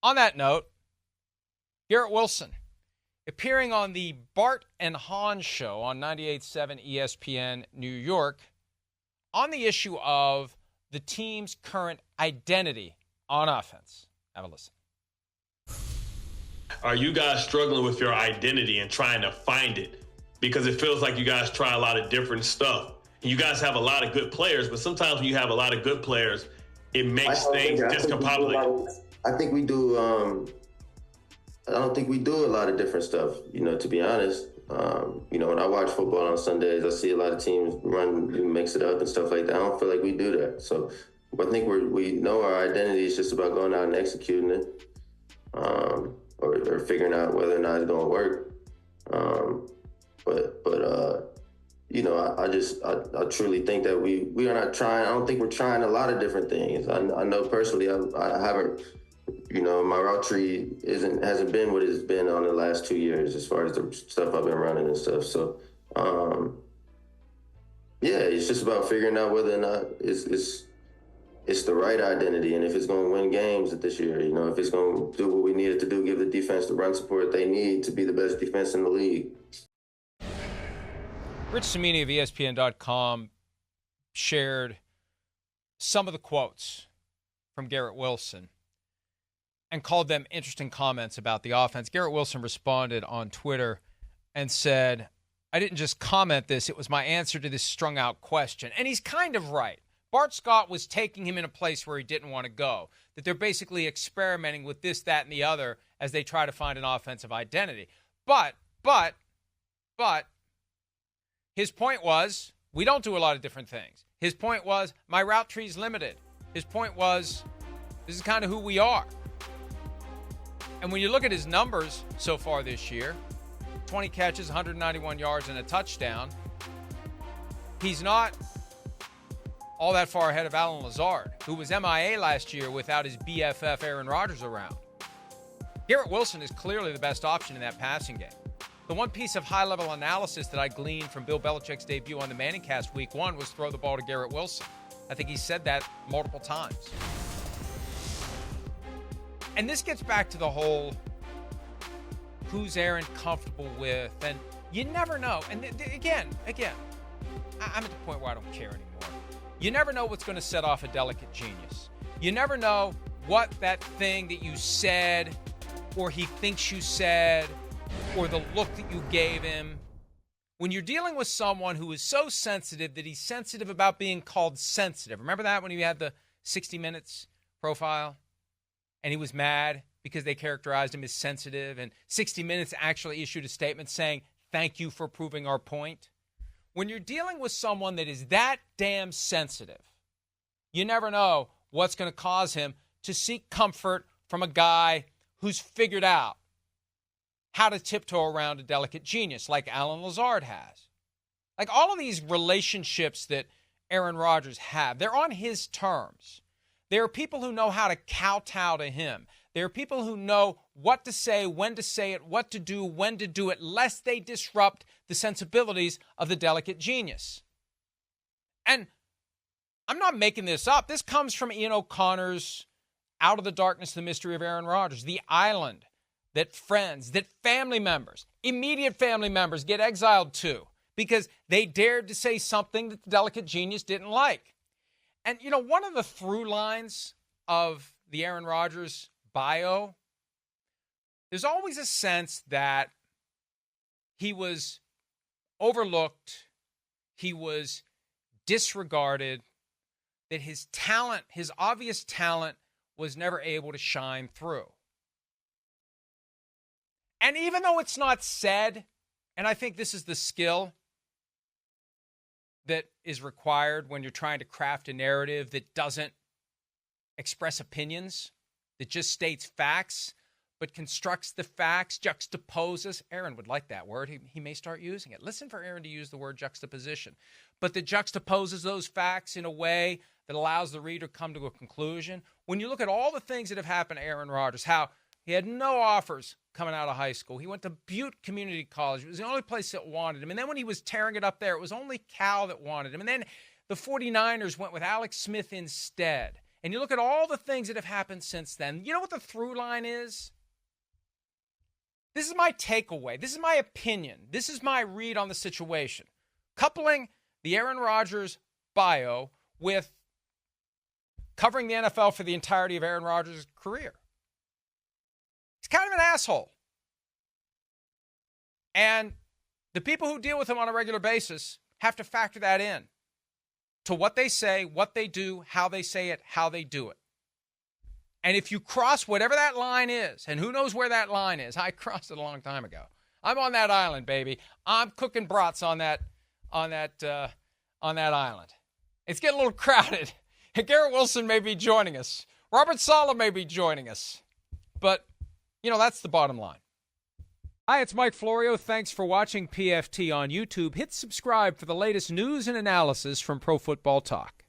On that note, Garrett Wilson appearing on the Bart and Hahn show on 98.7 ESPN New York on the issue of the team's current identity on offense. Have a listen. Are you guys struggling with your identity and trying to find it? Because it feels like you guys try a lot of different stuff. You guys have a lot of good players, but sometimes when you have a lot of good players, it makes things discombobulated. I think we do. I don't think we do a lot of different stuff, to be honest. When I watch football on Sundays, I see a lot of teams mix it up and stuff like that. I don't feel like we do that. So I think we know our identity is just about going out and executing it, or figuring out whether or not it's going to work. I truly think that we are not trying. I don't think we're trying a lot of different things. I know personally, I haven't. My route tree hasn't been what it's been on the last 2 years as far as the stuff I've been running and stuff. So, it's just about figuring out whether or not it's the right identity and if it's going to win games this year. If it's going to do what we need it to do, give the defense the run support they need to be the best defense in the league. Rich Cimini of ESPN.com shared some of the quotes from Garrett Wilson and called them interesting comments about the offense. Garrett Wilson responded on Twitter and said, "I didn't just comment this, it was my answer to this strung-out question." And he's kind of right. Bart Scott was taking him in a place where he didn't want to go, that they're basically experimenting with this, that, and the other as they try to find an offensive identity. But his point was, we don't do a lot of different things. His point was, my route tree's limited. His point was, this is kind of who we are. And when you look at his numbers so far this year, 20 catches, 191 yards, and a touchdown, he's not all that far ahead of Alan Lazard, who was MIA last year without his BFF Aaron Rodgers around. Garrett Wilson is clearly the best option in that passing game. The one piece of high-level analysis that I gleaned from Bill Belichick's debut on the Manningcast Week 1 was throw the ball to Garrett Wilson. I think he said that multiple times. And this gets back to the whole who's Aaron comfortable with, and you never know. And again, I'm at the point where I don't care anymore. You never know what's going to set off a delicate genius. You never know what that thing that you said or he thinks you said or the look that you gave him. When you're dealing with someone who is so sensitive that he's sensitive about being called sensitive. Remember that when he had the 60 Minutes profile? And he was mad because they characterized him as sensitive. And 60 Minutes actually issued a statement saying, "Thank you for proving our point." When you're dealing with someone that is that damn sensitive, you never know what's going to cause him to seek comfort from a guy who's figured out how to tiptoe around a delicate genius like Alan Lazard has. Like all of these relationships that Aaron Rodgers have, they're on his terms. There are people who know how to kowtow to him. There are people who know what to say, when to say it, what to do, when to do it, lest they disrupt the sensibilities of the delicate genius. And I'm not making this up. This comes from Ian O'Connor's Out of the Darkness, the Mystery of Aaron Rodgers, the island that friends, that family members, immediate family members get exiled to because they dared to say something that the delicate genius didn't like. And, one of the through lines of the Aaron Rodgers bio, there's always a sense that he was overlooked, he was disregarded, that his talent, his obvious talent, was never able to shine through. And even though it's not said, and I think this is the skill that is required when you're trying to craft a narrative that doesn't express opinions, that just states facts, but constructs the facts, juxtaposes. Aaron would like that word. He may start using it. Listen for Aaron to use the word juxtaposition. But that juxtaposes those facts in a way that allows the reader to come to a conclusion. When you look at all the things that have happened to Aaron Rodgers, how he had no offers coming out of high school. He went to Butte Community College. It was the only place that wanted him. And then when he was tearing it up there, it was only Cal that wanted him. And then the 49ers went with Alex Smith instead. and you look at all the things that have happened since then, you know what the through line is? This is my takeaway. This is my opinion. This is my read on the situation. Coupling the Aaron Rodgers bio with covering the NFL for the entirety of Aaron Rodgers' career. He's kind of an asshole. And the people who deal with him on a regular basis have to factor that in to what they say, what they do, how they say it, how they do it. And if you cross whatever that line is, and who knows where that line is, I crossed it a long time ago. I'm on that island, baby. I'm cooking brats on that island. It's getting a little crowded. Garrett Wilson may be joining us. Robert Saleh may be joining us. But, that's the bottom line. Hi, it's Mike Florio. Thanks for watching PFT on YouTube. Hit subscribe for the latest news and analysis from Pro Football Talk.